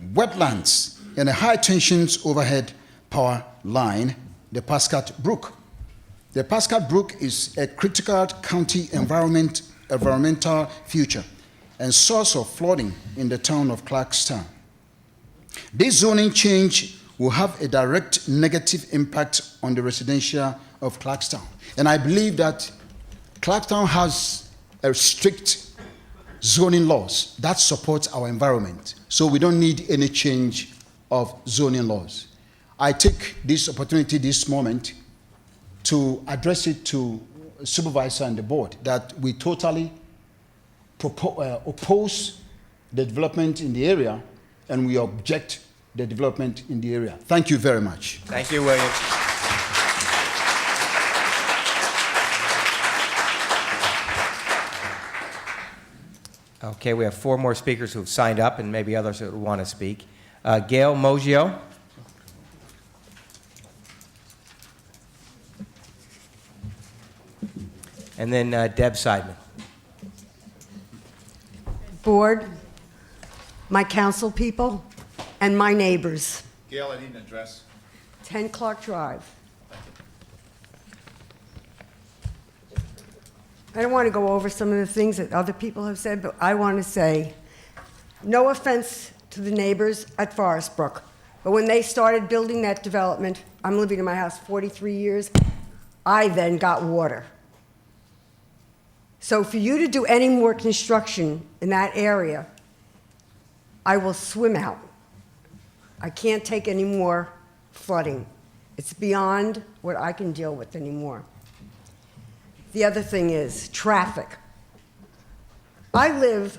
wetlands, and a high tensions overhead power line, the Pascat Brook. The Pascat Brook is a critical county environmental feature and source of flooding in the town of Clarkstown. This zoning change will have a direct negative impact on the residential of Clarkstown. And I believe that Clarkstown has a strict zoning laws that support our environment. So we don't need any change of zoning laws. I take this opportunity this moment to address it to supervisor and the board that we totally oppose the development in the area, and we object the development in the area. Thank you very much. Thank you, William. Okay, we have 4 more speakers who have signed up, and maybe others who want to speak. Gail Moggio. And then Deb Seidman. Board, my council people, and my neighbors. Gail, I need an address. 10 Clark Drive. I don't want to go over some of the things that other people have said, but I want to say, no offense to the neighbors at Forest Brook, but when they started building that development, I'm living in my house 43 years, I then got water. So for you to do any more construction in that area, I will swim out. I can't take any more flooding. It's beyond what I can deal with anymore. The other thing is traffic. I live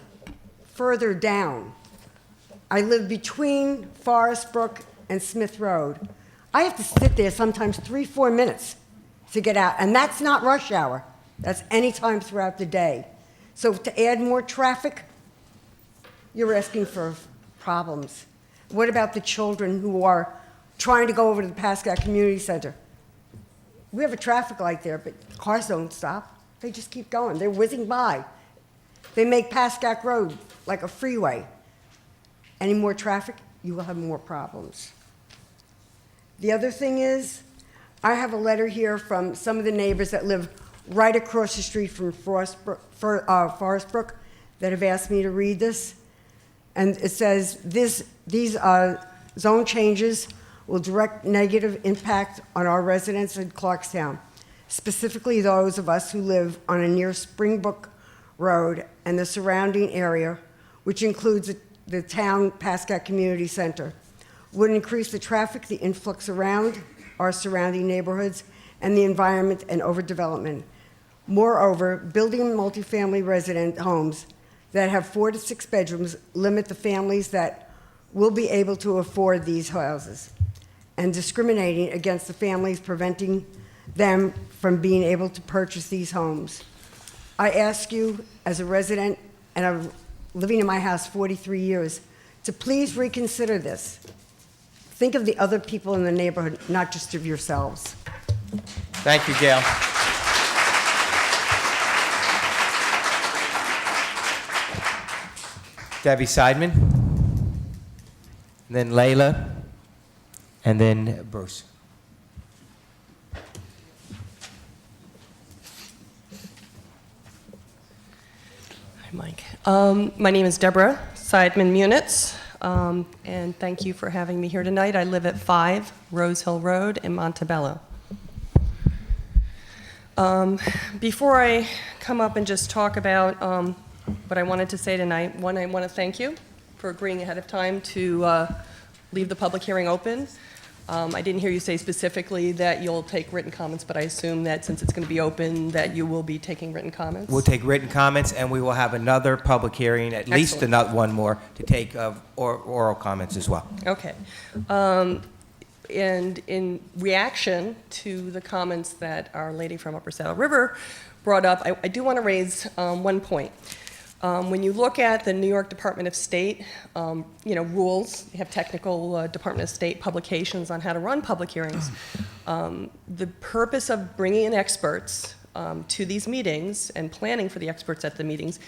further down. I live between Forest Brook and Smith Road. I have to sit there sometimes 3-4 minutes to get out, and that's not rush hour. That's any time throughout the day. So to add more traffic, you're asking for problems. What about the children who are trying to go over to the Pascat Community Center? We have a traffic light there, but cars don't stop. They just keep going. They're whizzing by. They make Pascat Road like a freeway. Any more traffic, you will have more problems. The other thing is, I have a letter here from some of the neighbors that live right across the street from Forest Brook that have asked me to read this. And it says, these zone changes will direct negative impact on our residents in Clarkstown, specifically those of us who live on a near Springbrook Road and the surrounding area, which includes the town Pascat Community Center, would increase the traffic, the influx around our surrounding neighborhoods, and the environment and overdevelopment. Moreover, building multifamily resident homes that have 4 to 6 bedrooms limit the families that will be able to afford these houses, and discriminating against the families, preventing them from being able to purchase these homes. I ask you, as a resident, and I'm living in my house 43 years, to please reconsider this. Think of the other people in the neighborhood, not just of yourselves. Thank you, Gail. Debbie Seidman, and then Layla, and then Bruce. Hi, Mike. My name is Deborah Seidman Munitz, and thank you for having me here tonight. I live at 5 Rose Hill Road in Montebello. Before I come up and just talk about what I wanted to say tonight, one, I want to thank you for agreeing ahead of time to leave the public hearing open. I didn't hear you say specifically that you'll take written comments, but I assume that since it's going to be open, that you will be taking written comments. We'll take written comments, and we will have another public hearing, at least another one more, to take oral comments as well. Okay. And in reaction to the comments that our lady from Upper Saddle River brought up, I do want to raise one point. When you look at the New York Department of State, rules, they have technical Department of State publications on how to run public hearings. The purpose of bringing in experts to these meetings and planning for the experts at the meetings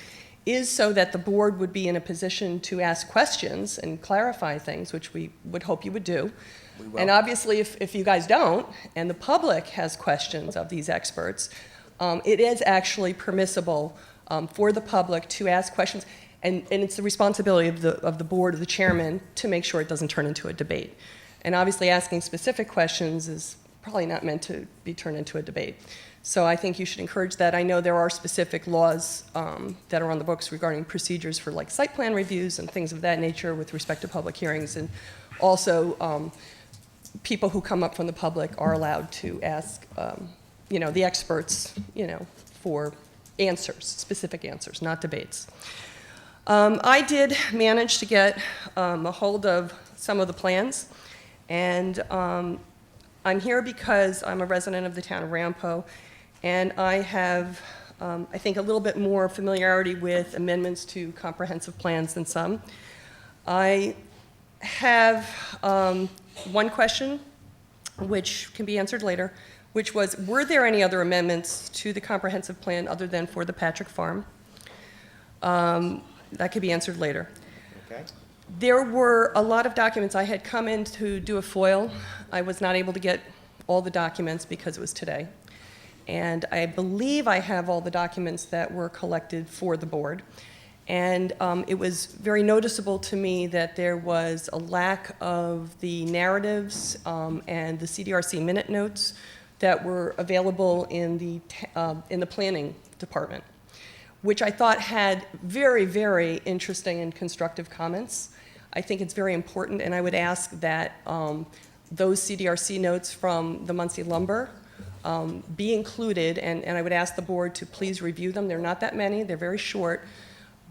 is so that the board would be in a position to ask questions and clarify things, which we would hope you would do. We will. And obviously, if you guys don't, and the public has questions of these experts, it is actually permissible for the public to ask questions, and it's the responsibility of the board, of the chairman, to make sure it doesn't turn into a debate. And obviously, asking specific questions is probably not meant to be turned into a debate. So I think you should encourage that. I know there are specific laws that are on the books regarding procedures for like site plan reviews and things of that nature with respect to public hearings, and also people who come up from the public are allowed to ask, the experts, for answers, specific answers, not debates. I did manage to get a hold of some of the plans, and I'm here because I'm a resident of the town of Rampo, and I have, I think, a little bit more familiarity with amendments to comprehensive plans than some. I have one question, which can be answered later, which was, were there any other amendments to the comprehensive plan other than for the Patrick Farm? That could be answered later. Okay. There were a lot of documents. I had come in to do a FOIL. I was not able to get all the documents because it was today. And I believe I have all the documents that were collected for the board. And it was very noticeable to me that there was a lack of the narratives and the CDRC minute notes that were available in the planning department, which I thought had very, very interesting and constructive comments. I think it's very important, and I would ask that those CDRC notes from the Muncie Lumber be included, and I would ask the board to please review them. They're not that many, they're very short,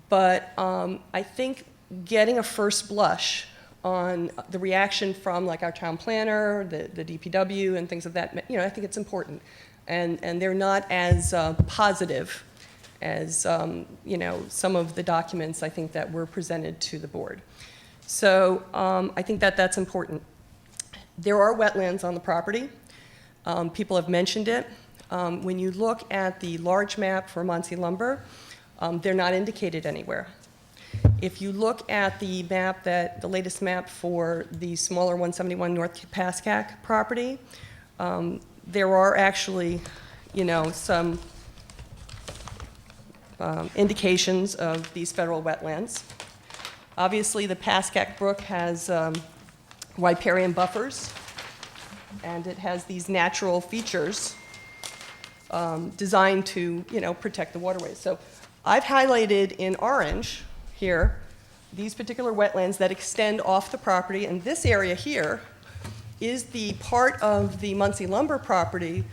but I think getting a first blush on the reaction from like our town planner, the DPW, and things of that, I think it's important. And they're not as positive as some of the documents I think that were presented to the board. So I think that that's important. There are wetlands on the property. People have mentioned it. When you look at the large map for Muncie Lumber, they're not indicated anywhere. If you look at the map, the latest map for the smaller 171 North Pascack property, there are actually, some indications of these federal wetlands. Obviously, the Pascack Brook has riparian buffers, and it has these natural features designed to, protect the waterways. So I've highlighted in orange here these particular wetlands that extend off the property, and this area here is the part of the Muncie Lumber property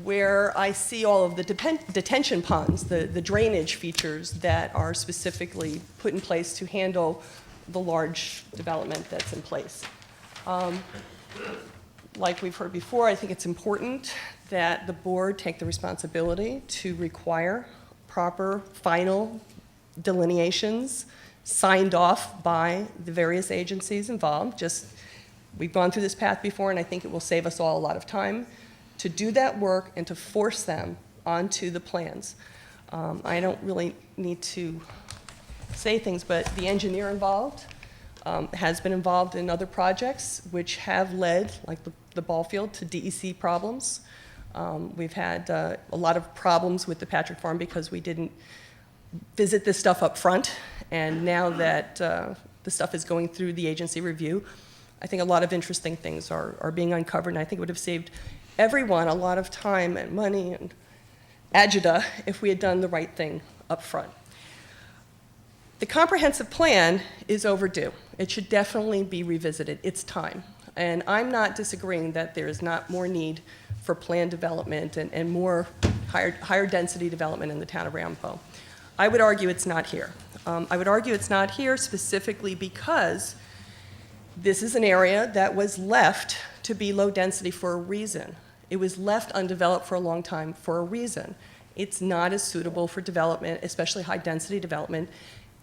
where I see all of the detention ponds, the drainage features that are specifically put in place to handle the large development that's in place. Like we've heard before, I think it's important that the board take the responsibility to require proper final delineations signed off by the various agencies involved. We've gone through this path before, and I think it will save us all a lot of time to do that work and to force them onto the plans. I don't really need to say things, but the engineer involved has been involved in other projects which have led, like the ball field, to DEC problems. We've had a lot of problems with the Patrick Farm because we didn't visit this stuff up front, and now that the stuff is going through the agency review, I think a lot of interesting things are being uncovered, and I think it would have saved everyone a lot of time and money and agita if we had done the right thing up front. The comprehensive plan is overdue. It should definitely be revisited. It's time. And I'm not disagreeing that there is not more need for plan development and more higher density development in the town of Rampo. I would argue it's not here. I would argue it's not here specifically because this is an area that was left to be low density for a reason. It was left undeveloped for a long time for a reason. It's not as suitable for development, especially high density development,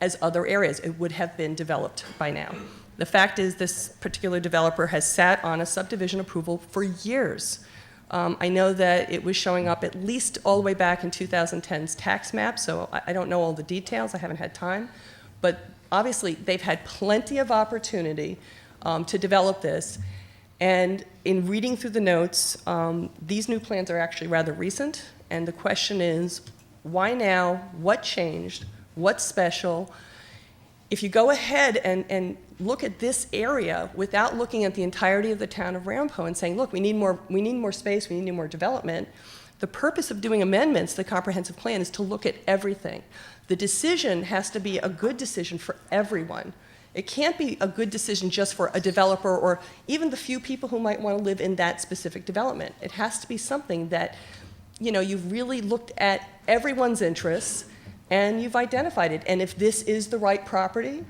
as other areas. It would have been developed by now. The fact is this particular developer has sat on a subdivision approval for years I know that it was showing up at least all the way back in 2010's tax map, so I don't know all the details, I haven't had time. But obviously, they've had plenty of opportunity to develop this. And in reading through the notes, these new plans are actually rather recent. And the question is, why now? What changed? What's special? If you go ahead and look at this area without looking at the entirety of the town of Ramapo and saying, look, we need more space, we need more development, the purpose of doing amendments to the comprehensive plan is to look at everything. The decision has to be a good decision for everyone. It can't be a good decision just for a developer or even the few people who might want to live in that specific development. It has to be something that, you know, you've really looked at everyone's interests and you've identified it. And if this is the right property,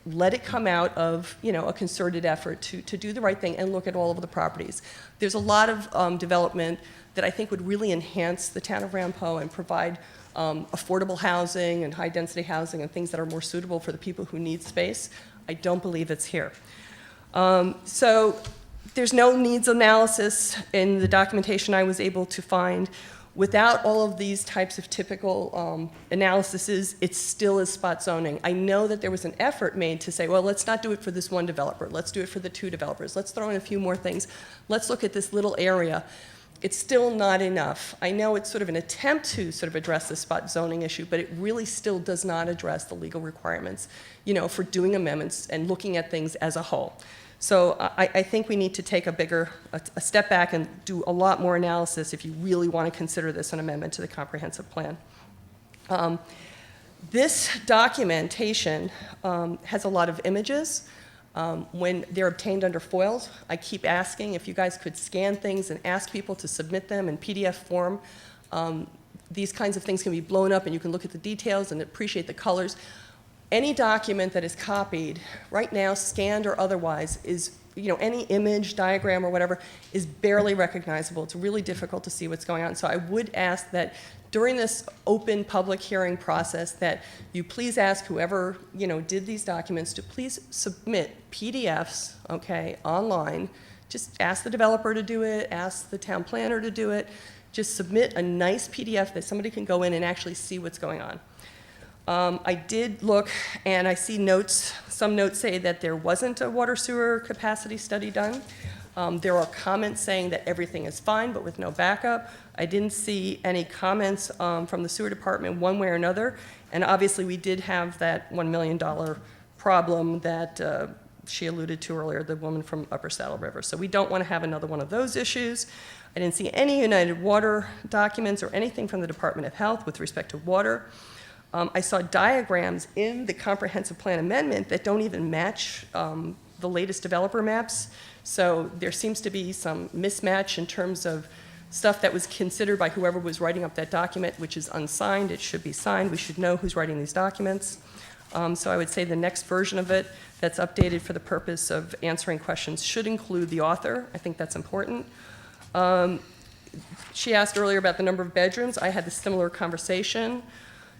let it come out of, you know, a concerted effort to do the right thing and look at all of the properties. There's a lot of development that I think would really enhance the town of Ramapo and provide affordable housing and high-density housing and things that are more suitable for the people who need space. I don't believe it's here. So there's no needs analysis in the documentation I was able to find. Without all of these types of typical analyses, it still is spot zoning. I know that there was an effort made to say, well, let's not do it for this one developer. Let's do it for the two developers. Let's throw in a few more things. Let's look at this little area. It's still not enough. I know it's sort of an attempt to sort of address the spot zoning issue, but it really still does not address the legal requirements, you know, for doing amendments and looking at things as a whole. So I think we need to take a step back and do a lot more analysis if you really want to consider this an amendment to the comprehensive plan. This documentation has a lot of images. When they're obtained under FOIL, I keep asking if you guys could scan things and ask people to submit them in PDF form. These kinds of things can be blown up and you can look at the details and appreciate the colors. Any document that is copied, right now, scanned or otherwise, is, you know, any image, diagram, or whatever, is barely recognizable. It's really difficult to see what's going on. So I would ask that during this open public hearing process that you please ask whoever, you know, did these documents to please submit PDFs, okay, online. Just ask the developer to do it, ask the town planner to do it. Just submit a nice PDF that somebody can go in and actually see what's going on. I did look, and I see notes, some notes say that there wasn't a water sewer capacity study done. There are comments saying that everything is fine, but with no backup. I didn't see any comments from the sewer department one way or another, and obviously we did have that $1 million problem that she alluded to earlier, the woman from Upper Saddle River. So we don't want to have another one of those issues. I didn't see any United Water documents or anything from the Department of Health with respect to water. I saw diagrams in the comprehensive plan amendment that don't even match the latest developer maps. So there seems to be some mismatch in terms of stuff that was considered by whoever was writing up that document, which is unsigned. It should be signed. We should know who's writing these documents. So I would say the next version of it that's updated for the purpose of answering questions should include the author. I think that's important. She asked earlier about the number of bedrooms. I had a similar conversation.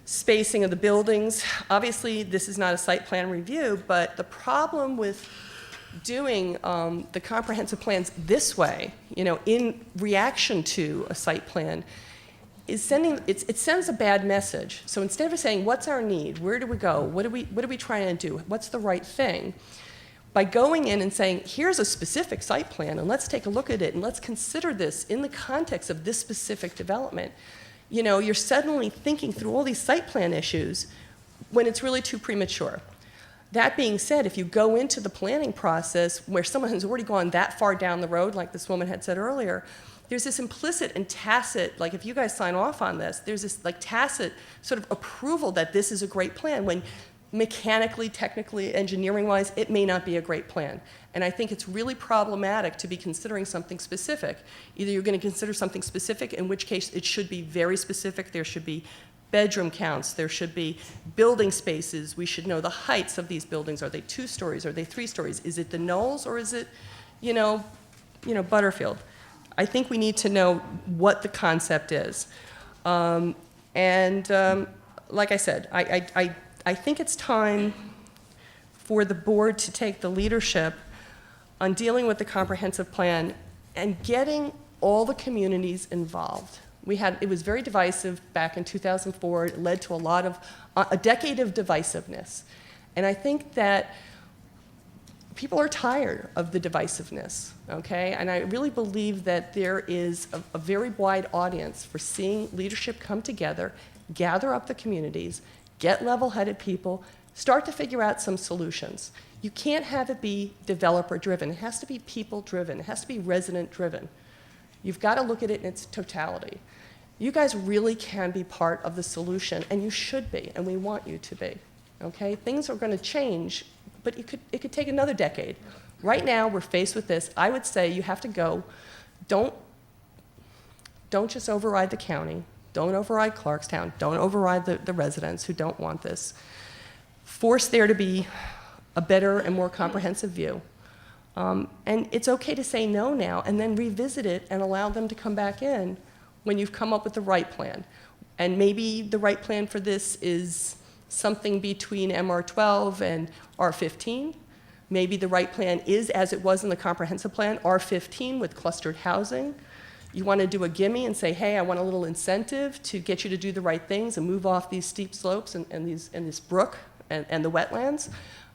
Spacing of the buildings. Obviously, this is not a site plan review, but the problem with doing the comprehensive plans this way, you know, in reaction to a site plan, is it sends a bad message. So instead of saying, what's our need? Where do we go? What are we trying to do? What's the right thing? By going in and saying, here's a specific site plan, and let's take a look at it, and let's consider this in the context of this specific development. You know, you're suddenly thinking through all these site plan issues when it's really too premature. That being said, if you go into the planning process where someone has already gone that far down the road, like this woman had said earlier, there's this implicit and tacit, like if you guys sign off on this, there's this like tacit sort of approval that this is a great plan when mechanically, technically, engineering-wise, it may not be a great plan. And I think it's really problematic to be considering something specific. Either you're going to consider something specific, in which case it should be very specific. There should be bedroom counts. There should be building spaces. We should know the heights of these buildings. Are they 2 stories? Are they 3 stories? Is it the Knolls or is it, you know, Butterfield? I think we need to know what the concept is. Like I said, I think it's time for the board to take the leadership on dealing with the comprehensive plan and getting all the communities involved. It was very divisive back in 2004. It led to a decade of divisiveness. And I think that people are tired of the divisiveness, okay? And I really believe that there is a very wide audience for seeing leadership come together, gather up the communities, get level-headed people, start to figure out some solutions. You can't have it be developer-driven. It has to be people-driven. It has to be resident-driven. You've got to look at it in its totality. You guys really can be part of the solution, and you should be, and we want you to be, okay? Things are going to change, but it could take another decade. Right now, we're faced with this. I would say you have to go. Don't just override the county. Don't override Clarkstown. Don't override the residents who don't want this. Force there to be a better and more comprehensive view. And it's okay to say no now and then revisit it and allow them to come back in when you've come up with the right plan. And maybe the right plan for this is something between MR12 and R15. Maybe the right plan is, as it was in the comprehensive plan, R15 with clustered housing. You want to do a gimme and say, hey, I want a little incentive to get you to do the right things and move off these steep slopes and this brook and the wetlands.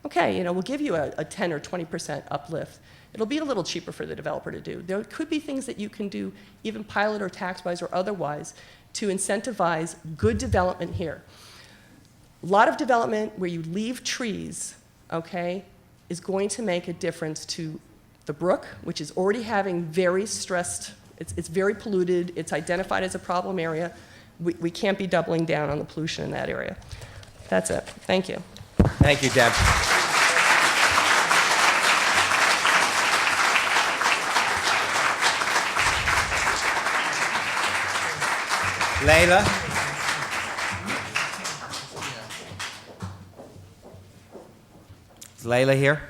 Okay, we'll give you a 10 or 20% uplift. It'll be a little cheaper for the developer to do. There could be things that you can do, even pilot or tax-wise or otherwise, to incentivize good development here. A lot of development where you leave trees, okay, is going to make a difference to the brook, which is already having very stressed, it's very polluted, it's identified as a problem area. We can't be doubling down on the pollution in that area. That's it. Thank you. Thank you, Deb. Leila? Is Leila here?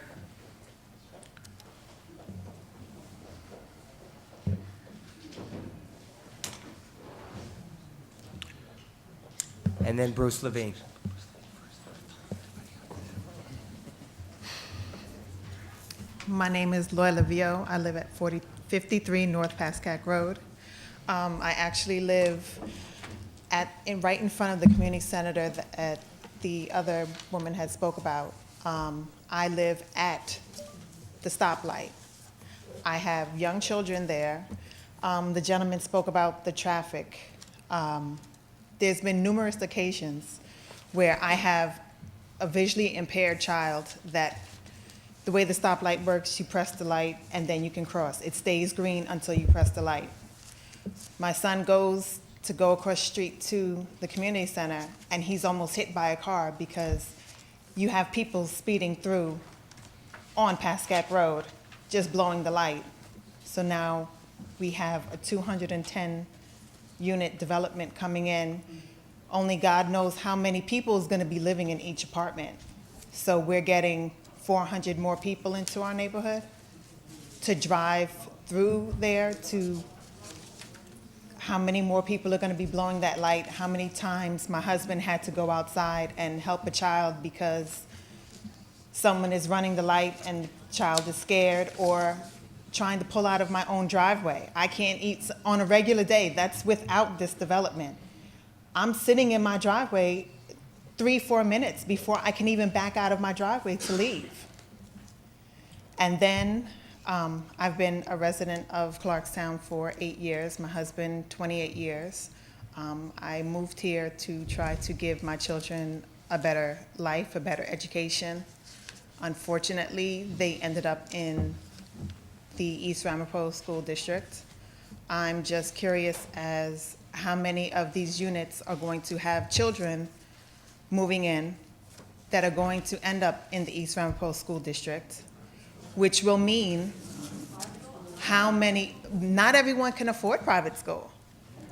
And then Bruce Levine. My name is Loyola Vio. I live at 53 North Pascack Road. I actually live right in front of the community center that the other woman had spoke about. I live at the stoplight. I have young children there. The gentleman spoke about the traffic. There's been numerous occasions where I have a visually impaired child that the way the stoplight works, you press the light and then you can cross. It stays green until you press the light. My son goes to go across the street to the community center and he's almost hit by a car because you have people speeding through on Pascack Road, just blowing the light. So now we have a 210 unit development coming in. Only God knows how many people is going to be living in each apartment. So we're getting 400 more people into our neighborhood to drive through there, to how many more people are going to be blowing that light, how many times my husband had to go outside and help a child because someone is running the light and the child is scared, or trying to pull out of my own driveway. I can't eat on a regular day. That's without this development. I'm sitting in my driveway 3-4 minutes before I can even back out of my driveway to leave. And then I've been a resident of Clarkstown for 8 years, my husband 28 years. I moved here to try to give my children a better life, a better education. Unfortunately, they ended up in the East Ramapo School District. I'm just curious as how many of these units are going to have children moving in that are going to end up in the East Ramapo School District, which will mean how many, not everyone can afford private school,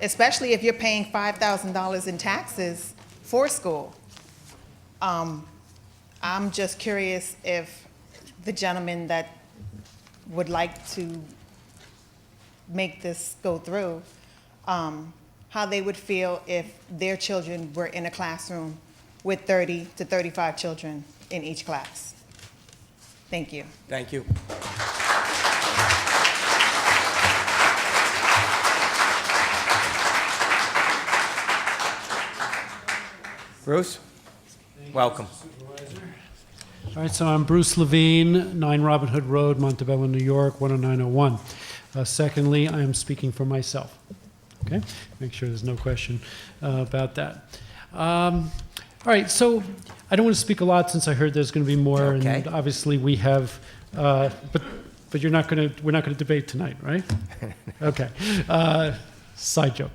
especially if you're paying $5,000 in taxes for school. I'm just curious if the gentleman that would like to make this go through, how they would feel if their children were in a classroom with 30 to 35 children in each class. Thank you. Thank you. Bruce? Welcome. All right, so I'm Bruce Levine, 9 Robin Hood Road, Montebello, New York, 10901. Secondly, I am speaking for myself. Okay? Make sure there's no question about that. All right, so I don't want to speak a lot since I heard there's going to be more, Okay. and obviously we have, but we're not going to debate tonight, right? Okay. Side joke.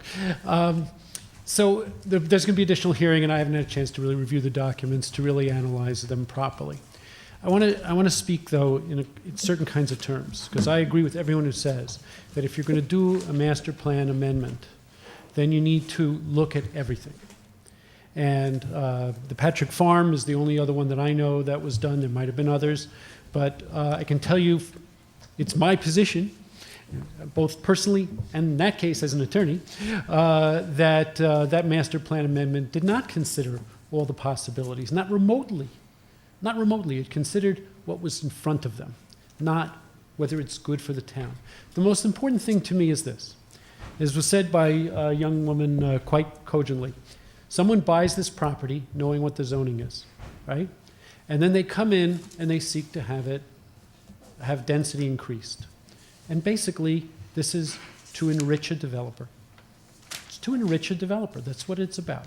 So there's going to be additional hearing, and I haven't had a chance to really review the documents to really analyze them properly. I want to speak, though, in certain kinds of terms, because I agree with everyone who says that if you're going to do a master plan amendment, then you need to look at everything. And the Patrick Farm is the only other one that I know that was done. There might have been others, but I can tell you it's my position, both personally and in that case as an attorney, that that master plan amendment did not consider all the possibilities, not remotely. Not remotely. It considered what was in front of them, not whether it's good for the town. The most important thing to me is this. As was said by a young woman quite cogently, someone buys this property knowing what the zoning is, right? And then they come in and they seek to have density increased. And basically, this is to enrich a developer. It's to enrich a developer. That's what it's about.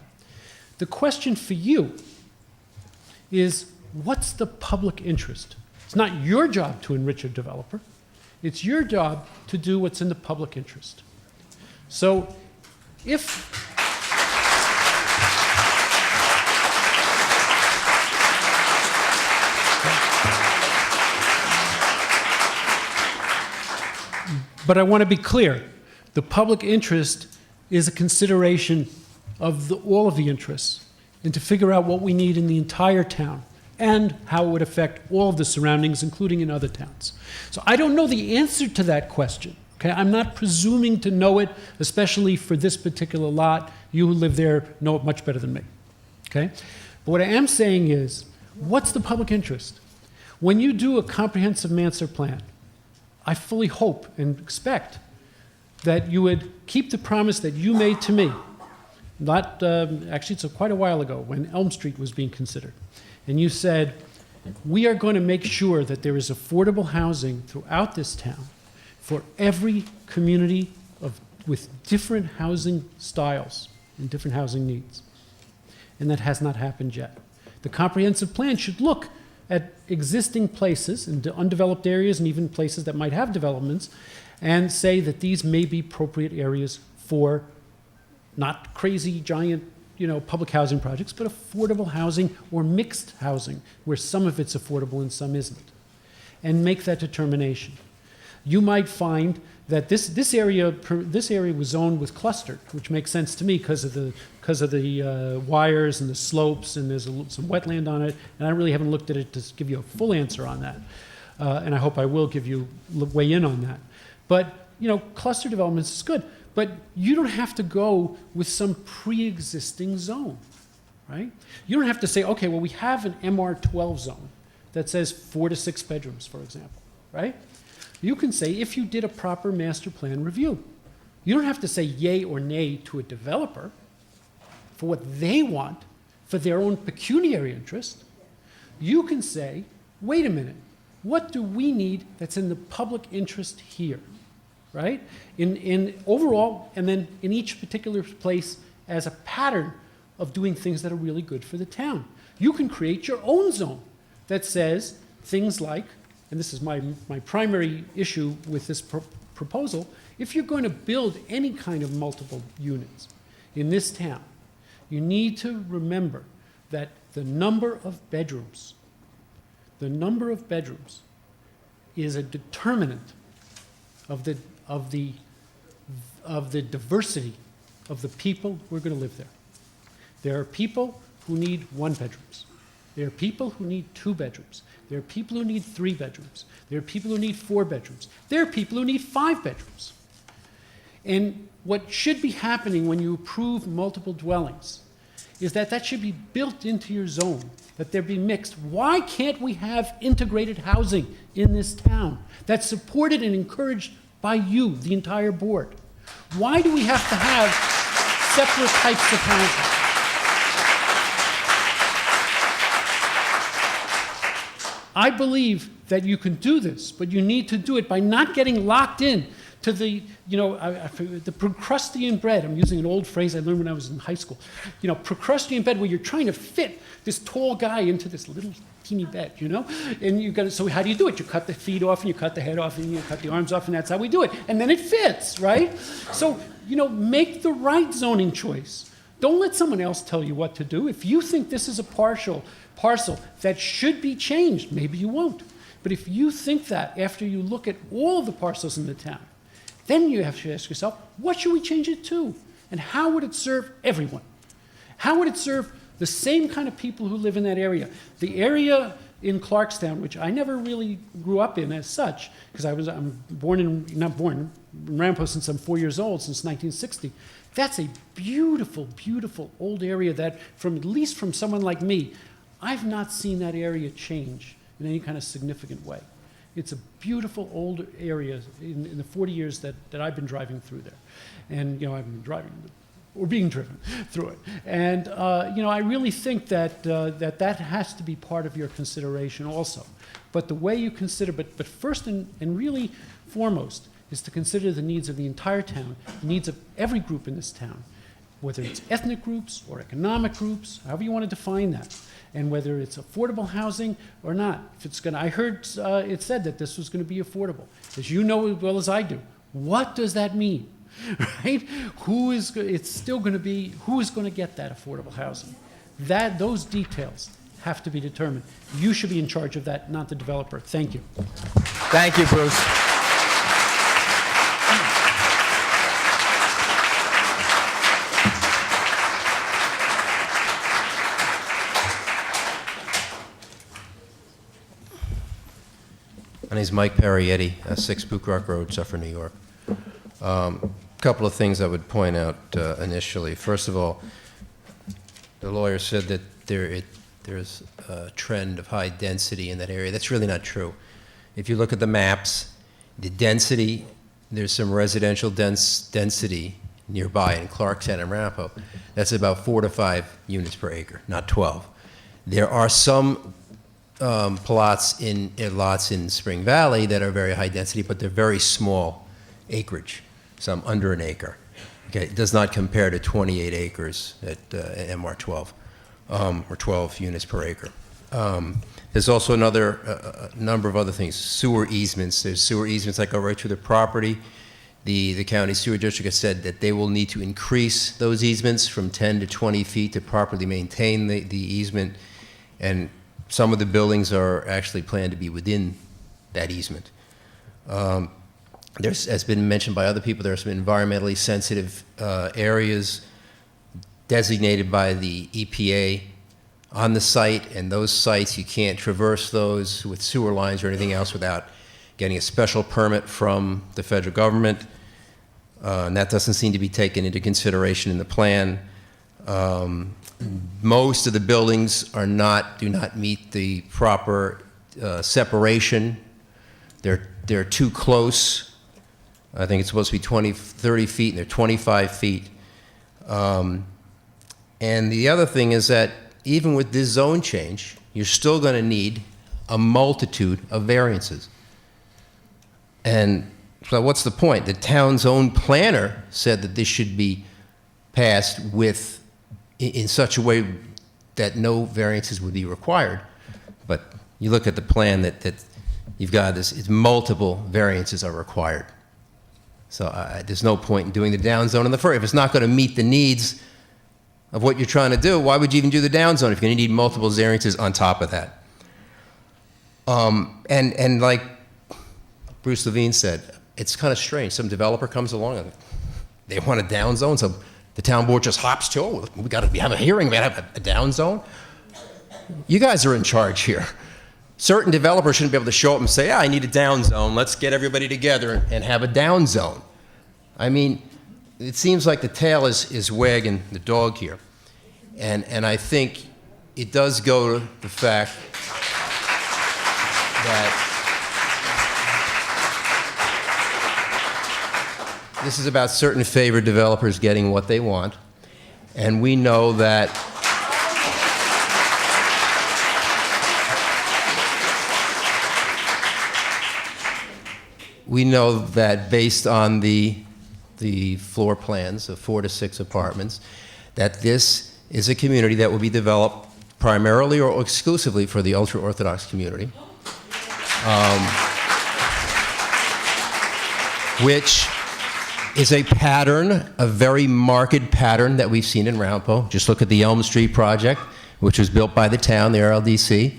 The question for you is, what's the public interest? It's not your job to enrich a developer. It's your job to do what's in the public interest. So if but I want to be clear. The public interest is a consideration of all of the interests, and to figure out what we need in the entire town and how it would affect all of the surroundings, including in other towns. So I don't know the answer to that question. Okay? I'm not presuming to know it, especially for this particular lot. You who live there know it much better than me. Okay? But what I am saying is, what's the public interest? When you do a comprehensive master plan, I fully hope and expect that you would keep the promise that you made to me. Actually, it's quite a while ago when Elm Street was being considered. And you said, we are going to make sure that there is affordable housing throughout this town for every community with different housing styles and different housing needs. And that has not happened yet. The comprehensive plan should look at existing places and undeveloped areas and even places that might have developments and say that these may be appropriate areas for not crazy giant public housing projects, but affordable housing or mixed housing where some of it's affordable and some isn't, and make that determination. You might find that this area was zoned with clustered, which makes sense to me because of the wires and the slopes, and there's some wetland on it, and I really haven't looked at it to give you a full answer on that, and I hope I will weigh in on that. But cluster developments is good, but you don't have to go with some pre-existing zone, right? You don't have to say, okay, well, we have an MR12 zone that says 4 to 6 bedrooms, for example, right? You can say, if you did a proper master plan review, you don't have to say yay or nay to a developer for what they want for their own pecuniary interest. You can say, wait a minute, what do we need that's in the public interest here, right? In overall, and then in each particular place as a pattern of doing things that are really good for the town. You can create your own zone that says things like, and this is my primary issue with this proposal, if you're going to build any kind of multiple units in this town, you need to remember that the number of bedrooms is a determinant of the diversity of the people who are going to live there. There are people who need 1 bedrooms. There are people who need 2 bedrooms. There are people who need 3 bedrooms. There are people who need 4 bedrooms. There are people who need 5 bedrooms. And what should be happening when you approve multiple dwellings is that should be built into your zone, that there be mixed. Why can't we have integrated housing in this town that's supported and encouraged by you, the entire board? Why do we have to have separate types of housing? I believe that you can do this, but you need to do it by not getting locked in to the, the Procrustean bread. I'm using an old phrase I learned when I was in high school. Procrustean bed, where you're trying to fit this tall guy into this little teeny bed, And you got to, so how do you do it? You cut the feet off, and you cut the head off, and you cut the arms off, and that's how we do it. And then it fits, right? So, make the right zoning choice. Don't let someone else tell you what to do. If you think this is a parcel that should be changed, maybe you won't. But if you think that after you look at all the parcels in the town, then you have to ask yourself, what should we change it to? And how would it serve everyone? How would it serve the same kind of people who live in that area? The area in Clarkstown, which I never really grew up in as such, because I'm around since I'm 4 years old, since 1960. That's a beautiful, beautiful old area that, at least from someone like me, I've not seen that area change in any kind of significant way. It's a beautiful old area in the 40 years that I've been driving through there. And, I've been driving, or being driven through it. And, I really think that that has to be part of your consideration also. But the way you consider, but first and really foremost, is to consider the needs of the entire town, the needs of every group in this town, whether it's ethnic groups or economic groups, however you want to define that, and whether it's affordable housing or not. If it's going to, I heard it said that this was going to be affordable. As you know as well as I do, what does that mean, right? It's still going to be, who is going to get that affordable housing? Those details have to be determined. You should be in charge of that, not the developer. Thank you. Thank you, Bruce. My name is Mike Parietti, 6 Book Rock Road, Suffolk, New York. A couple of things I would point out initially. First of all, the lawyer said that there's a trend of high density in that area. That's really not true. If you look at the maps, the density, there's some residential density nearby in Clarkstown and Ramapo. That's about 4 to 5 units per acre, not 12. There are some lots in Spring Valley that are very high density, but they're very small acreage, some under an acre. Okay, it does not compare to 28 acres at MR12, or 12 units per acre. There's also a number of other things. Sewer easements. There's sewer easements that go right through the property. The county sewer district has said that they will need to increase those easements from 10 to 20 feet to properly maintain the easement, and some of the buildings are actually planned to be within that easement. As been mentioned by other people, there are some environmentally sensitive areas designated by the EPA on the site, and those sites, you can't traverse those with sewer lines or anything else without getting a special permit from the federal government, and that doesn't seem to be taken into consideration in the plan. Most of the buildings do not meet the proper separation. They're too close. I think it's supposed to be 30 feet, and they're 25 feet. And the other thing is that even with this zone change, you're still going to need a multitude of variances. And so what's the point? The town's own planner said that this should be passed in such a way that no variances would be required. But you look at the plan that you've got multiple variances are required. So there's no point in doing the down zone in the first. If it's not going to meet the needs of what you're trying to do, why would you even do the down zone if you're going to need multiple variances on top of that? And like Bruce Levine said, it's kind of strange. Some developer comes along and they want a down zone, so the town board just hops to, oh, we have a hearing, we have a down zone. You guys are in charge here. Certain developers shouldn't be able to show up and say, I need a down zone, let's get everybody together and have a down zone. I mean, it seems like the tail is wagging the dog here. And I think it does go to the fact that this is about certain favored developers getting what they want. And we know that we know that based on the floor plans of 4 to 6 apartments, that this is a community that will be developed primarily or exclusively for the ultra-Orthodox community, which is a pattern, a very marked pattern that we've seen in Ramapo. Just look at the Elm Street project, which was built by the town, the RLDC,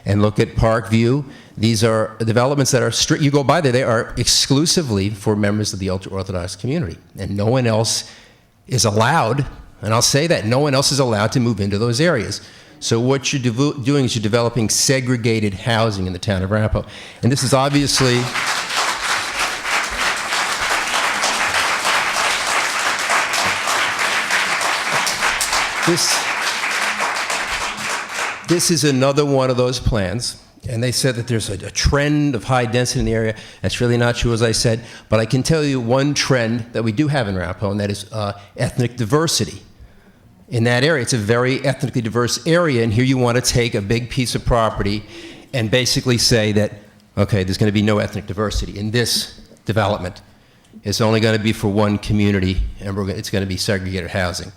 and look at Parkview. These are developments that are strict. You go by there, they are exclusively for members of the ultra-Orthodox community, and no one else is allowed, and I'll say that, no one else is allowed to move into those areas. So what you're doing is you're developing segregated housing in the town of Ramapo. And this is obviously, this is another one of those plans. And they said that there's a trend of high density in the area. That's really not true, as I said. But I can tell you one trend that we do have in Ramapo, and that is ethnic diversity. In that area, it's a very ethnically diverse area, and here you want to take a big piece of property and basically say that, okay, there's going to be no ethnic diversity in this development. It's only going to be for one community, and it's going to be segregated housing.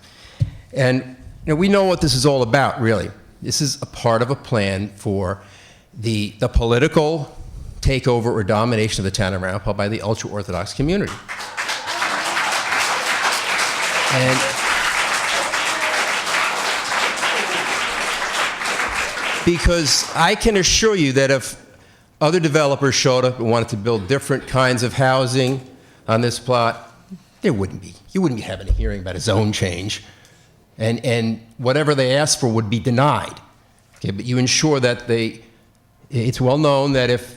And we know what this is all about, really. This is a part of a plan for the political takeover or domination of the town of Ramapo by the ultra-Orthodox community. And because I can assure you that if other developers showed up and wanted to build different kinds of housing on this plot, there wouldn't be. You wouldn't be having a hearing about a zone change. And whatever they asked for would be denied. Okay, but you ensure that it's well known that if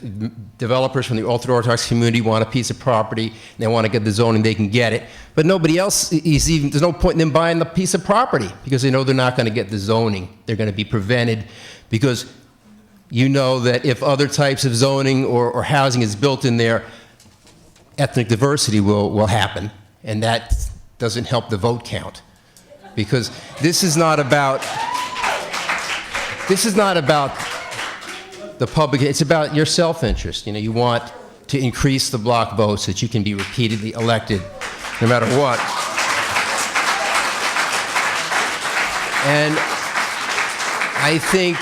developers from the ultra-Orthodox community want a piece of property and they want to get the zoning, they can get it. But nobody else is even, there's no point in them buying the piece of property because they know they're not going to get the zoning. They're going to be prevented because you know that if other types of zoning or housing is built in there, ethnic diversity will happen. And that doesn't help the vote count. Because this is not about the public, it's about your self-interest. You want to increase the block vote so that you can be repeatedly elected no matter what. And I think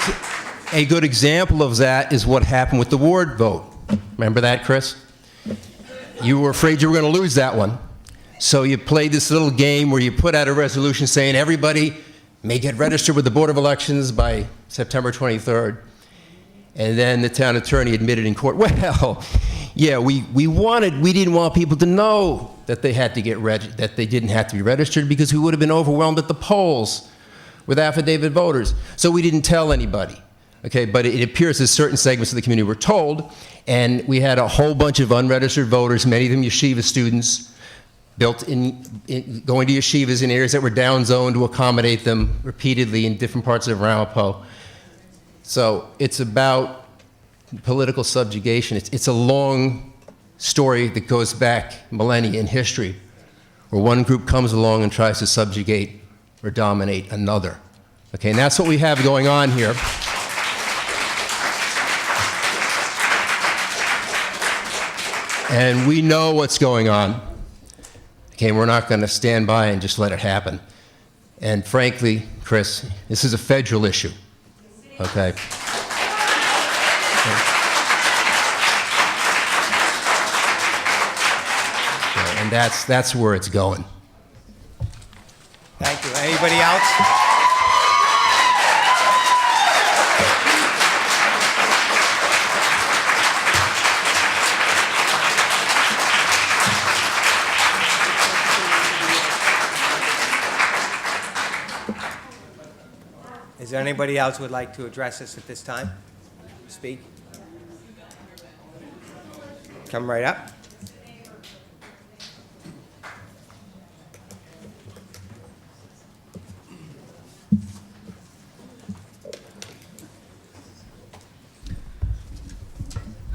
a good example of that is what happened with the ward vote. Remember that, Chris? You were afraid you were going to lose that one. So you played this little game where you put out a resolution saying everybody may get registered with the Board of Elections by September 23rd. And then the town attorney admitted in court, well, yeah, we didn't want people to know that they had to that they didn't have to be registered because we would have been overwhelmed at the polls with affidavit voters. So we didn't tell anybody. Okay, but it appears that certain segments of the community were told, and we had a whole bunch of unregistered voters, many of them yeshiva students, going to yeshivas in areas that were downzoned to accommodate them repeatedly in different parts of Ramapo. So it's about political subjugation. It's a long story that goes back millennia in history, where one group comes along and tries to subjugate or dominate another. Okay, and that's what we have going on here. And we know what's going on. Okay, we're not going to stand by and just let it happen. And frankly, Chris, this is a federal issue. Okay. And that's where it's going. Thank you. Anybody else? Is there anybody else who would like to address us at this time? Speak? Come right up.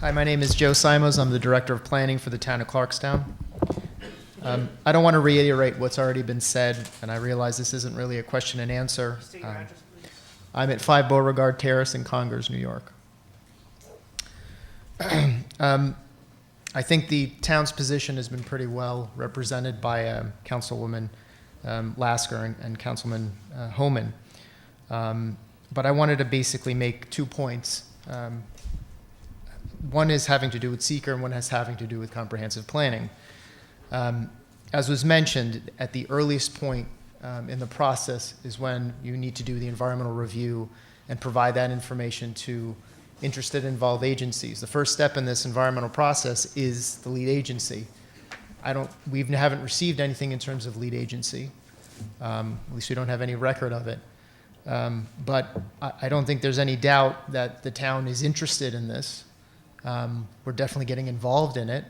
Hi, my name is Joe Simos. I'm the Director of Planning for the town of Clarkstown. I don't want to reiterate what's already been said, and I realize this isn't really a question and answer. I'm at 5 Beauregard Terrace in Congers, New York. I I think the town's position has been pretty well represented by Councilwoman Lasker and Councilman Homan. But I wanted to basically make 2 points. One is having to do with seeker and one has having to do with comprehensive planning. As was mentioned, at the earliest point in the process is when you need to do the environmental review and provide that information to interested and involved agencies. The first step in this environmental process is the lead agency. We haven't received anything in terms of lead agency. At least we don't have any record of it. But I don't think there's any doubt that the town is interested in this. We're definitely getting involved in it.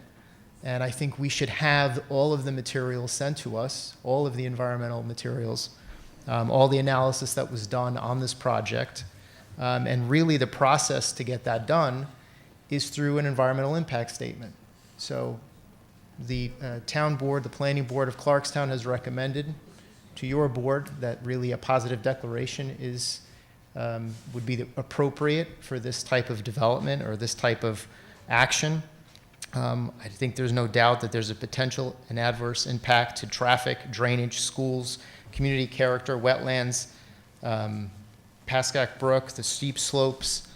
And I think we should have all of the materials sent to us, all of the environmental materials, all the analysis that was done on this project. And really the process to get that done is through an environmental impact statement. So the town board, the planning board of Clarkstown has recommended to your board that really a positive declaration would be appropriate for this type of development or this type of action. I think there's no doubt that there's a potential and adverse impact to traffic, drainage, schools, community character, wetlands, Pascack Brook, the steep slopes.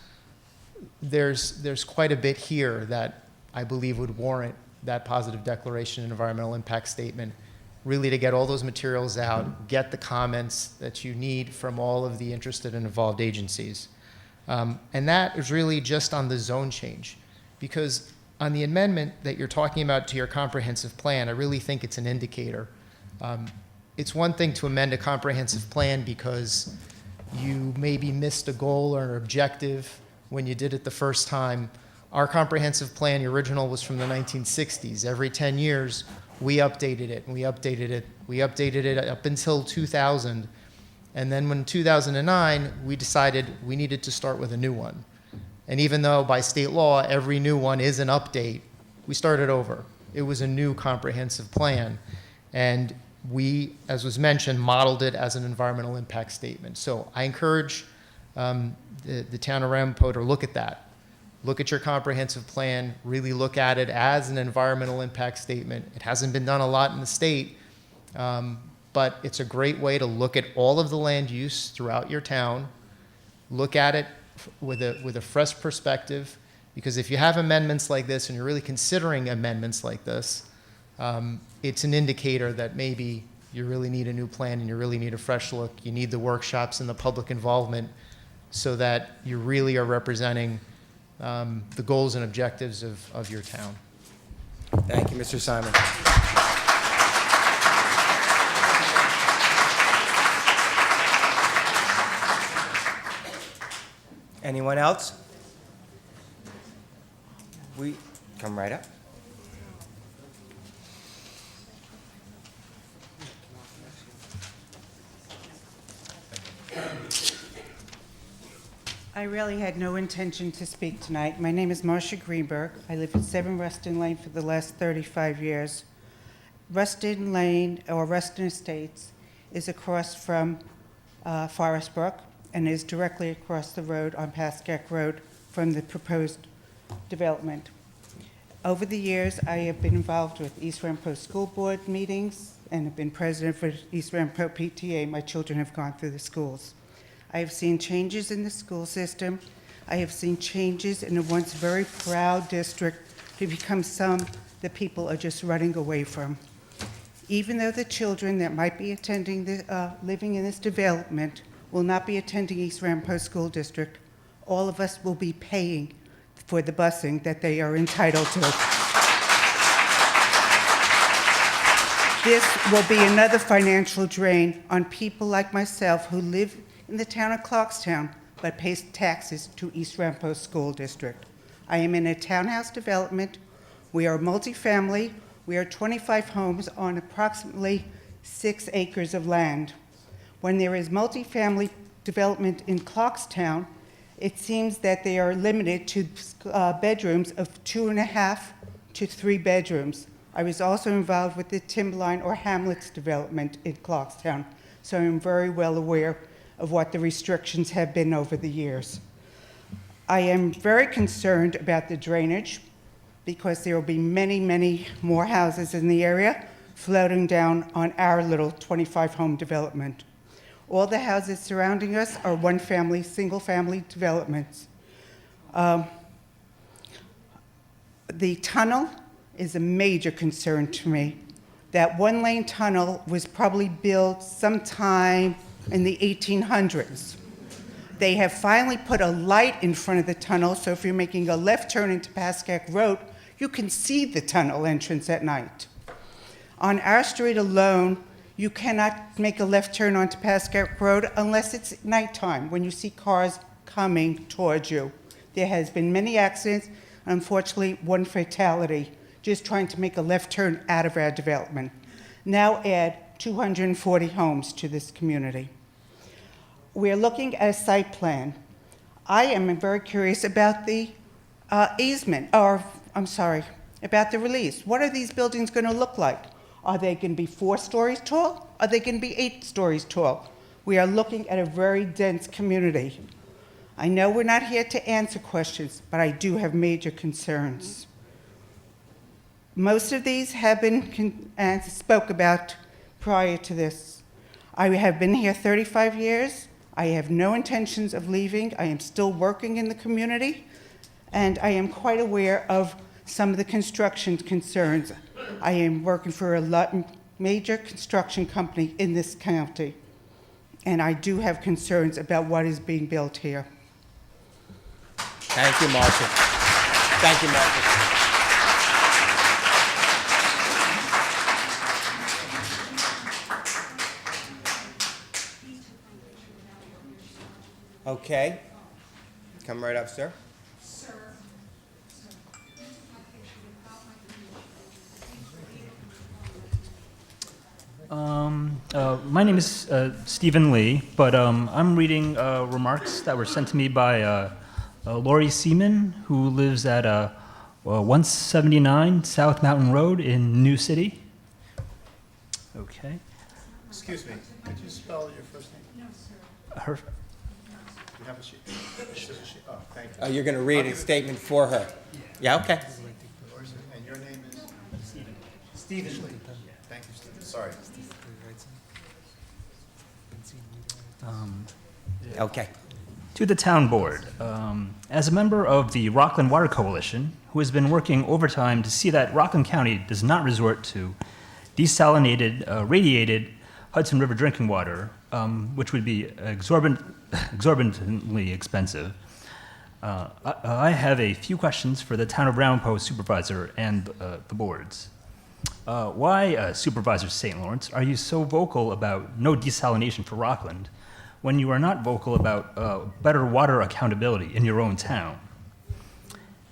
There's quite a bit here that I believe would warrant that positive declaration and environmental impact statement, really to get all those materials out, get the comments that you need from all of the interested and involved agencies. And that is really just on the zone change, because on the amendment that you're talking about to your comprehensive plan, I really think it's an indicator. It's one thing to amend a comprehensive plan because you maybe missed a goal or an objective when you did it the first time. Our comprehensive plan, the original, was from the 1960s. Every 10 years, we updated it, and we updated it. We updated it up until 2000. And then when 2009, we decided we needed to start with a new one. And even though by state law, every new one is an update, we started over. It was a new comprehensive plan. And we, as was mentioned, modeled it as an environmental impact statement. So I encourage the town of Ramapo to look at that. Look at your comprehensive plan, really look at it as an environmental impact statement. It hasn't been done a lot in the state, but it's a great way to look at all of the land use throughout your town, look at it with a fresh perspective, because if you have amendments like this and you're really considering amendments like this, it's an indicator that maybe you really need a new plan and you really need a fresh look. You need the workshops and the public involvement so that you really are representing the goals and objectives of your town. Thank you, Mr. Simon. Anyone else? We come right up. I really had no intention to speak tonight. My name is Marcia Greenberg. I live at 7 Ruston Lane for the last 35 years. Ruston Lane, or Ruston Estates, is across from Forest Brook and is directly across the road on Pascack Road from the proposed development. Over the years, I have been involved with East Ramapo School Board meetings and have been president for East Ramapo PTA. My children have gone through the schools. I have seen changes in the school system. I have seen changes in a once very proud district to become some that people are just running away from. Even though the children that might be attending living in this development will not be attending East Ramapo School District, all of us will be paying for the busing that they are entitled to. This will be another financial drain on people like myself who live in the town of Clarkstown, but pays taxes to East Ramapo School District. I am in a townhouse development. We are multifamily. We are 25 homes on approximately 6 acres of land. When there is multifamily development in Clarkstown, it seems that they are limited to bedrooms of 2.5 to 3 bedrooms. I was also involved with the Timberline or Hamlets development in Clarkstown, so I'm very well aware of what the restrictions have been over the years. I am very concerned about the drainage. because there will be many, many more houses in the area floating down on our little 25-home development. All the houses surrounding us are one-family, single-family developments. The tunnel is a major concern to me. That one-lane tunnel was probably built sometime in the 1800s. They have finally put a light in front of the tunnel, so if you're making a left turn into Pascack Road, you can see the tunnel entrance at night. On our street alone, you cannot make a left turn onto Pascack Road unless it's nighttime, when you see cars coming towards you. There has been many accidents, unfortunately, one fatality, just trying to make a left turn out of our development. Now add 240 homes to this community. We're looking at a site plan. I am very curious about the about the release. What are these buildings going to look like? Are they going to be 4 stories tall? Are they going to be 8 stories tall? We are looking at a very dense community. I know we're not here to answer questions, but I do have major concerns. Most of these have been spoke about prior to this. I have been here 35 years. I have no intentions of leaving. I am still working in the community, and I am quite aware of some of the construction concerns. I am working for a major construction company in this county, and I do have concerns about what is being built here. Thank you, Marcia. Thank you, Marcia. Okay. Come right up, sir. My name is Stephen Lee, but I'm reading remarks that were sent to me by Lori Seaman, who lives at 179 South Mountain Road in New City. Okay. Excuse me, could you spell your first name? No, sir. Her, You have a sheet? Oh, thank you. Oh, you're going to read a statement for her. Yeah, okay. And your name is? Stephen. Stephen Lee. Thank you, Stephen. Sorry. Okay. To the town board, as a member of the Rockland Water Coalition, who has been working overtime to see that Rockland County does not resort to desalinated, radiated Hudson River drinking water, which would be exorbitantly expensive, I have a few questions for the Town of Ramapo supervisor and the boards. Why, Supervisor St. Lawrence, are you so vocal about no desalination for Rockland when you are not vocal about better water accountability in your own town?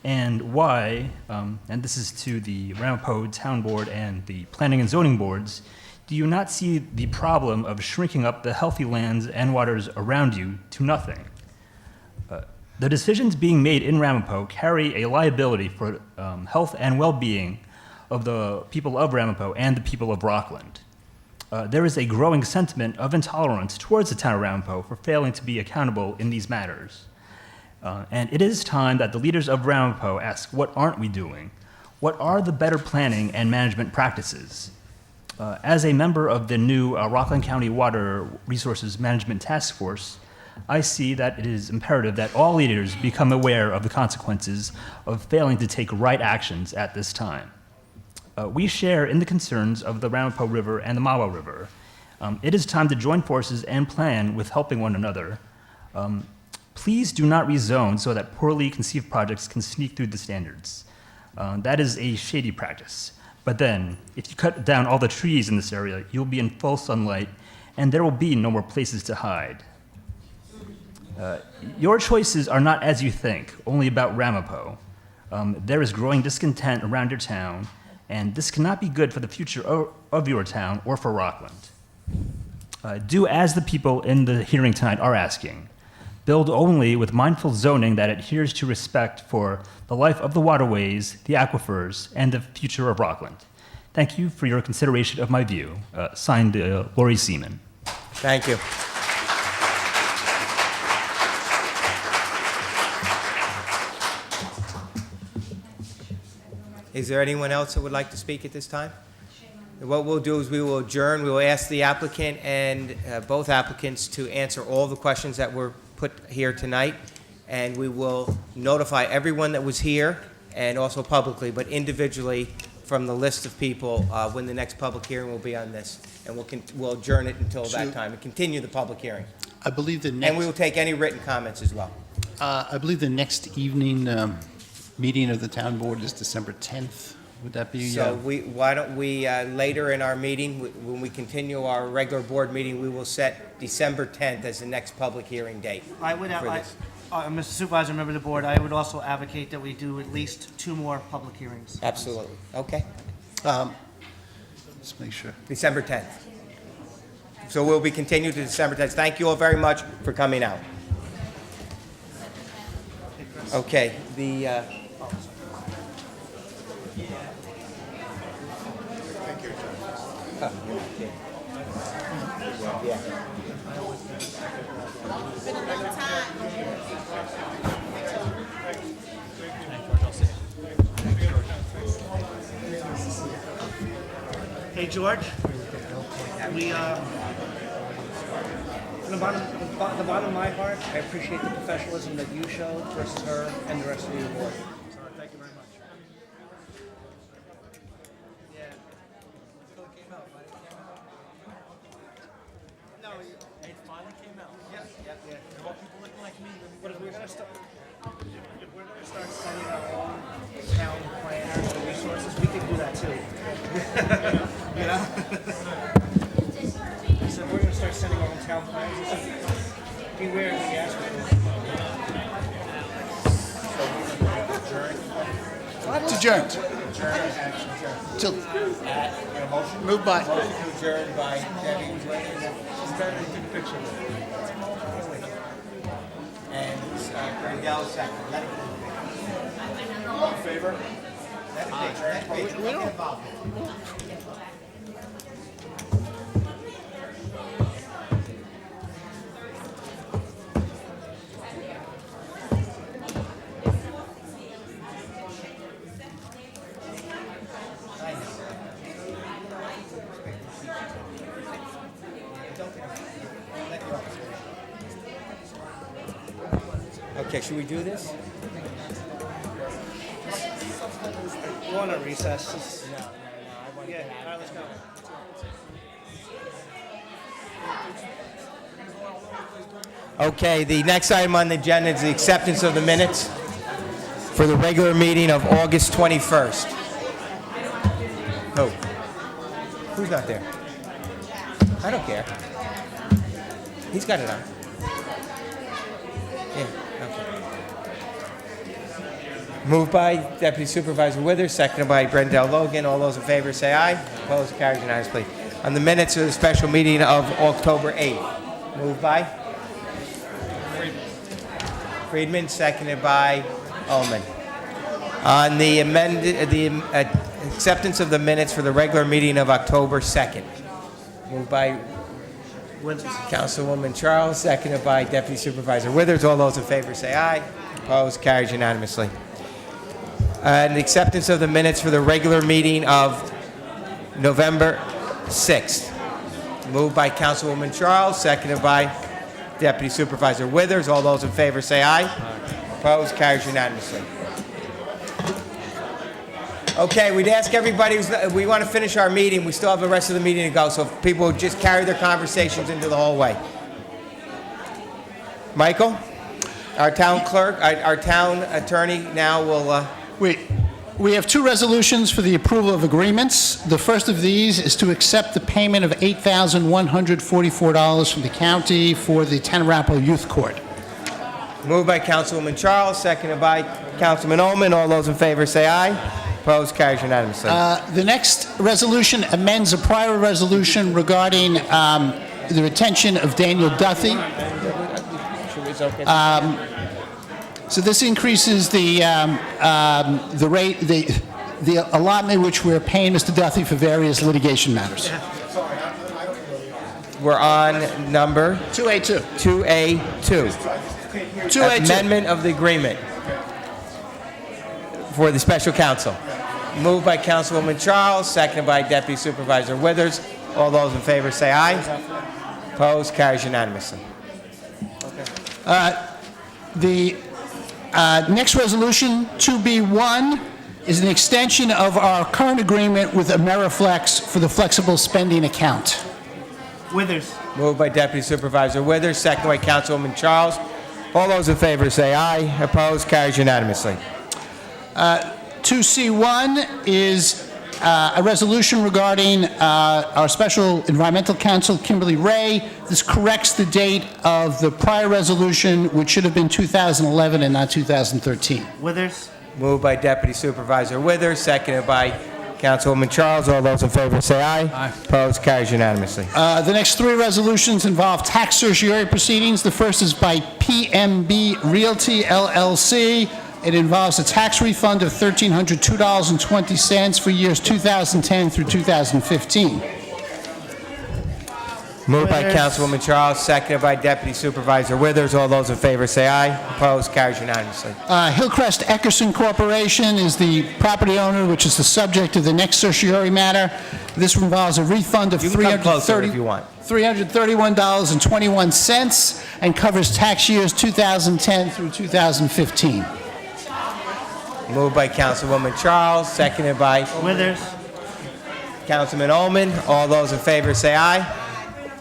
And why, and this is to the Ramapo Town Board and the Planning and Zoning Boards, do you not see the problem of shrinking up the healthy lands and waters around you to nothing? The decisions being made in Ramapo carry a liability for health and well-being of the people of Ramapo and the people of Rockland. There is a growing sentiment of intolerance towards the town of Ramapo for failing to be accountable in these matters. And it is time that the leaders of Ramapo ask, what aren't we doing? What are the better planning and management practices? As a member of the new Rockland County Water Resources Management Task Force, I see that it is imperative that all leaders become aware of the consequences of failing to take right actions at this time. We share in the concerns of the Ramapo River and the Mahwah River. It is time to join forces and plan with helping one another. Please do not rezone so that poorly conceived projects can sneak through the standards. That is a shady practice. But then, if you cut down all the trees in this area, you'll be in full sunlight, and there will be no more places to hide. Your choices are not as you think, only about Ramapo. There is growing discontent around your town, and this cannot be good for the future of your town or for Rockland. Do as the people in the hearing tonight are asking. Build only with mindful zoning that adheres to respect for the life of the waterways, the aquifers, and the future of Rockland. Thank you for your consideration of my view. Signed, Lori Seaman. Thank you. Is there anyone else that would like to speak at this time? What we'll do is we will adjourn. We will ask the applicant and both applicants to answer all the questions that were put here tonight, and we will notify everyone that was here, and also publicly, but individually from the list of people, when the next public hearing will be on this. And we'll adjourn it until that time and continue the public hearing. I believe the And we will take any written comments as well. I believe the next evening meeting of the town board is December 10th. Would that be? So why don't we, later in our meeting, when we continue our regular board meeting, we will set December 10th as the next public hearing date. I would, for this. Mr. Supervisor, member of the board, I would also advocate that we do at least 2 more public hearings. Absolutely. Okay. Let's make sure. December 10th. So we'll be continued to December 10th. Thank you all very much for coming out. Okay, the, Hey, George, we, from the bottom of my heart, I appreciate the professionalism that you showed versus her and the rest of your board. So, thank you very much. No, it finally came out. Yeah. All people looking like me. But if we're gonna start sending our own town planners and resources, we could do that too. You know? So if we're gonna start sending our own town planners, beware when you ask for them. It's adjourned. Till, moved by. adjourned by Debbie. And Brendel second. All in favor? We don't. Okay, should we do this? You want to recess? Yeah, all right, let's go. Okay, the next item on the agenda is the acceptance of the minutes for the regular meeting of August 21st. Oh, who's not there? I don't care. He's got it on. Yeah, okay. Moved by Deputy Supervisor Withers, seconded by Brendel Logan. All those in favor say aye. Opposed, carried unanimously. On the minutes of the special meeting of October 8th. Moved by Friedman, seconded by Ullman. On the acceptance of the minutes for the regular meeting of October 2nd. Moved by Councilwoman Charles, seconded by Deputy Supervisor Withers. All those in favor say aye. Opposed, carried unanimously. And the acceptance of the minutes for the regular meeting of November 6th. Moved by Councilwoman Charles, seconded by Deputy Supervisor Withers. All those in favor say aye. Opposed, carried unanimously. Okay, we'd ask everybody, we want to finish our meeting. We still have the rest of the meeting to go, so if people would just carry their conversations into the hallway. Michael, our town clerk, our town attorney now will... We have 2 resolutions for the approval of agreements. The first of these is to accept the payment of $8,144 from the county for the Town of Arapahoe Youth Court. Moved by Councilwoman Charles, seconded by Councilman Ullman. All those in favor say aye. Opposed, carries unanimously. The next resolution amends a prior resolution regarding the retention of Daniel Duthie. So this increases the rate, the allotment which we're paying Mr. Duthie for various litigation matters. We're on number 2A2. 2A2. 2A2. Amendment of the agreement for the special counsel. Moved by Councilwoman Charles, seconded by Deputy Supervisor Withers. All those in favor say aye. Opposed? Carries unanimously. The next resolution, 2B1, is an extension of our current agreement with Ameriflex for the flexible spending account. Withers. Moved by Deputy Supervisor Withers, seconded by Councilwoman Charles. All those in favor say aye. Opposed? Carries unanimously. 2C1 is a resolution regarding our special environmental counsel, Kimberly Ray. This corrects the date of the prior resolution, which should have been 2011 and not 2013. Withers. Moved by Deputy Supervisor Withers, seconded by Councilwoman Charles. All those in favor say aye. Aye. Opposed? Carries unanimously. The next three resolutions involve tax certiorari proceedings. The first is by PMB Realty LLC. It involves a tax refund of $1,302.20 for years 2010 through 2015. Moved by Councilwoman Charles, seconded by Deputy Supervisor Withers. All those in favor say aye. Opposed? Carries unanimously. Hillcrest Eckerson Corporation is the property owner, which is the subject of the next certiorari matter. This involves a refund of You can come closer if you want. $331.21 and covers tax years 2010 through 2015. Moved by Councilwoman Charles, seconded by Withers. Councilman Ullman. All those in favor say aye.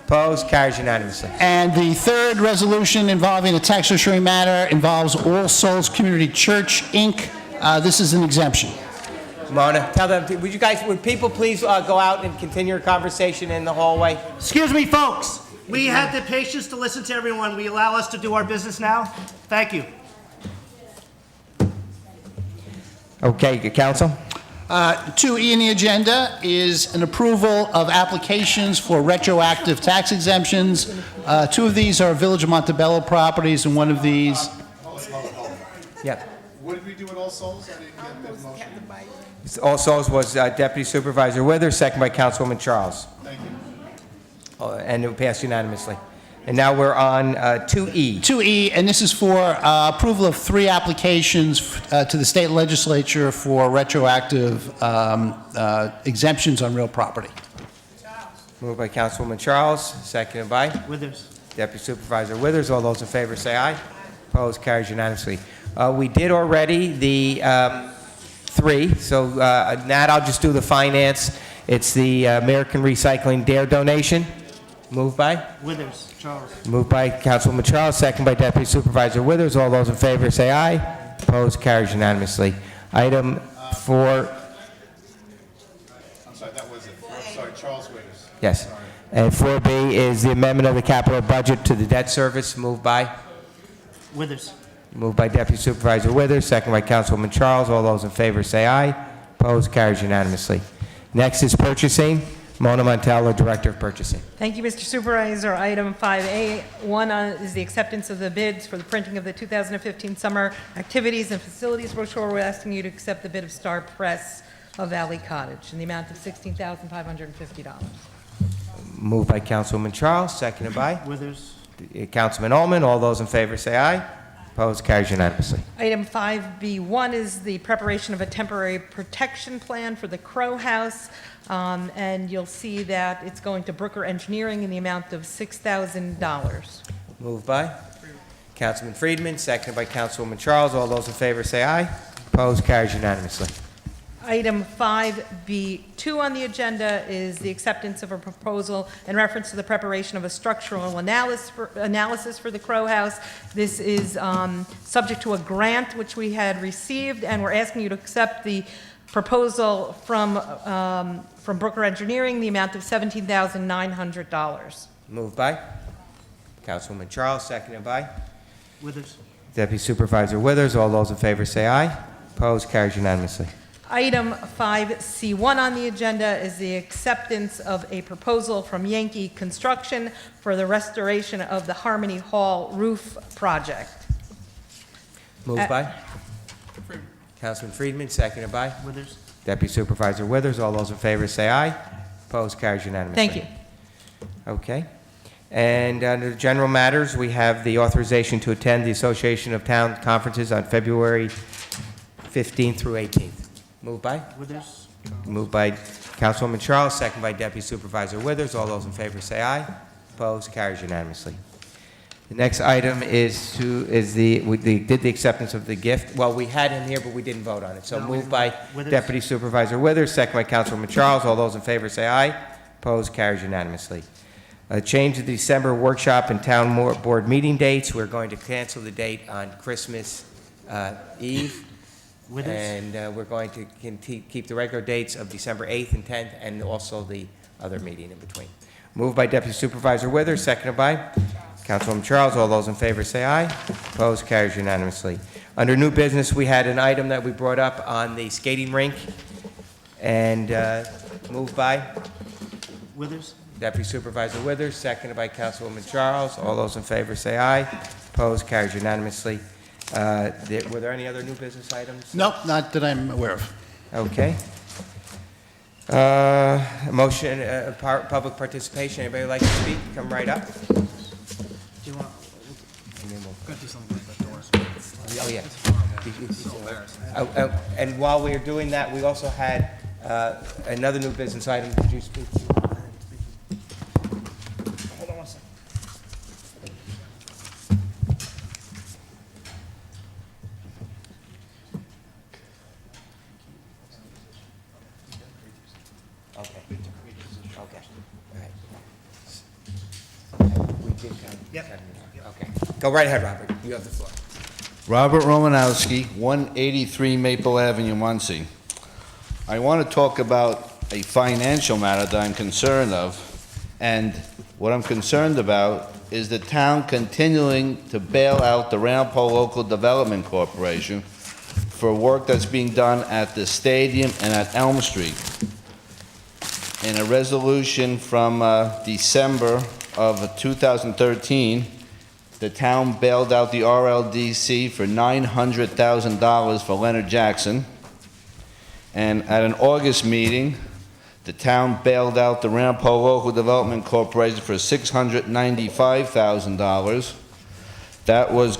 Opposed? Carries unanimously. And the third resolution involving a tax certiorari matter involves All Souls Community Church, Inc. This is an exemption. Mona, tell them, would people please go out and continue your conversation in the hallway? Excuse me, folks. We had the patience to listen to everyone. Will you allow us to do our business now? Thank you. Okay, Council? 2E in the agenda is an approval of applications for retroactive tax exemptions. Two of these are Village of Montebello properties, and one of these... Yeah. What did we do with All Souls? I didn't get that motion. All Souls was Deputy Supervisor Withers, seconded by Councilwoman Charles. Thank you. And it passed unanimously. And now we're on 2E. 2E, and this is for approval of three applications to the state legislature for retroactive exemptions on real property. Moved by Councilwoman Charles, seconded by Withers. Deputy Supervisor Withers. All those in favor say aye. Opposed? Carries unanimously. We did already the three, so Nat, I'll just do the finance. It's the American Recycling Dare donation. Moved by? Withers. Charles. Moved by Councilwoman Charles, second by Deputy Supervisor Withers. All those in favor say aye. Opposed? Carries unanimously. Item 4. I'm sorry, that was it. I'm sorry, Charles Withers. Yes. And 4B is the amendment of the capital budget to the debt service. Moved by? Withers. Moved by Deputy Supervisor Withers, second by Councilwoman Charles. All those in favor say aye. Opposed? Carries unanimously. Next is purchasing. Mona Montello, Director of Purchasing. Thank you, Mr. Supervisor. Item 5A, one is the acceptance of the bids for the printing of the 2015 Summer Activities and Facilities brochure. We're asking you to accept the bid of Star Press of Valley Cottage in the amount of $16,550. Moved by Councilwoman Charles, seconded by Withers. Councilman Ullman. All those in favor say aye. Opposed? Carries unanimously. Item 5B1 is the preparation of a temporary protection plan for the Crow House. And you'll see that it's going to Brooker Engineering in the amount of $6,000. Moved by Councilman Friedman, seconded by Councilwoman Charles. All those in favor say aye. Opposed? Carries unanimously. Item 5B2 on the agenda is the acceptance of a proposal in reference to the preparation of a structural analysis for the Crow House. This is subject to a grant which we had received, and we're asking you to accept the proposal from Brooker Engineering, the amount of $17,900. Moved by Councilwoman Charles, seconded by Withers. Deputy Supervisor Withers. All those in favor say aye. Opposed? Carries unanimously. Item 5C1 on the agenda is the acceptance of a proposal from Yankee Construction for the restoration of the Harmony Hall roof project. Moved by Councilman Friedman, seconded by Withers. Deputy Supervisor Withers. All those in favor say aye. Opposed? Carries unanimously. Thank you. Okay. And under general matters, we have the authorization to attend the Association of Town Conferences on February 15th through 18th. Moved by? Withers? Moved by Councilwoman Charles, second by Deputy Supervisor Withers. All those in favor say aye. Opposed? Carries unanimously. The next item we did the acceptance of the gift. Well, we had him here, but we didn't vote on it. So No, we moved didn't by vote. Withers. Deputy Supervisor Withers, second by Councilwoman Charles. All those in favor say aye. Opposed? Carries unanimously. Change of the December workshop and town board meeting dates. We're going to cancel the date on Christmas Eve. Withers? And we're going to keep the regular dates of December 8th and 10th, and also the other meeting in between. Moved by Deputy Supervisor Withers, seconded by Councilwoman Charles. All those in favor say aye. Opposed? Carries unanimously. Under new business, we had an item that we brought up on the skating rink, and moved by Withers? Deputy Supervisor Withers, seconded by Councilwoman Charles. All those in favor say aye. Opposed? Carries unanimously. Were there any other new business items? No, not that I'm aware of. Okay. Motion, public participation. Anybody like to speak? Come right up. Do you want, go do something with the doors. Oh, yeah. And while we are doing that, we also had another new business item. Did you speak? Hold on one second. Okay. Okay. All right. We did kind of. Yep. Okay. Go right ahead, Robert. You have the floor. Robert Romanowski, 183 Maple Avenue, Muncie. I want to talk about a financial matter that I'm concerned of, and what I'm concerned about is the town continuing to bail out the Ramapo Local Development Corporation for work that's being done at the stadium and at Elm Street. In a resolution from December of 2013, the town bailed out the RLDC for $900,000 for Leonard Jackson. And at an August meeting, the town bailed out the Ramapo Local Development Corporation for $695,000. That was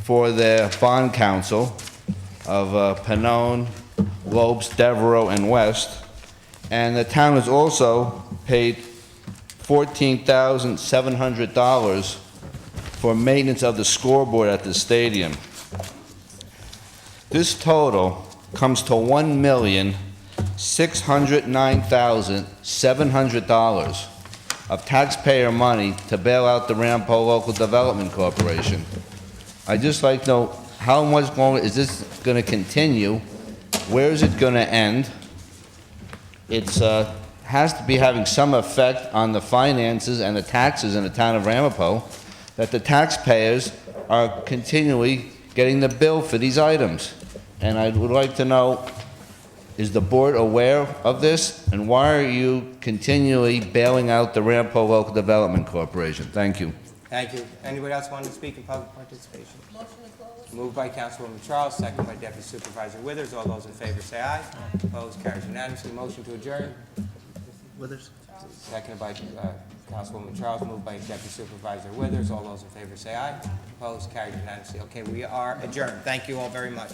for their bond counsel of Pannone, Lopes, Devereaux, and West. And the town has also paid $14,700 for maintenance of the scoreboard at the stadium. This total comes to $1,609,700 of taxpayer money to bail out the Ramapo Local Development Corporation. I'd just like to know how much longer is this going to continue? Where is it going to end? It's has to be having some effect on the finances and the taxes in the town of Ramapo, that the taxpayers are continually getting the bill for these items. And I would like to know, is the board aware of this? And why are you continually bailing out the Ramapo Local Development Corporation? Thank you. Thank you. Anybody else want to speak in public participation? Moved by Councilwoman Charles, second by Deputy Supervisor Withers. All those in favor say aye. Opposed? Carries unanimously. Motion to adjourn. Withers? Seconded by Councilwoman Charles, moved by Deputy Supervisor Withers. All those in favor say aye. Opposed? Carries unanimously. Okay, we are adjourned. Thank you all very much.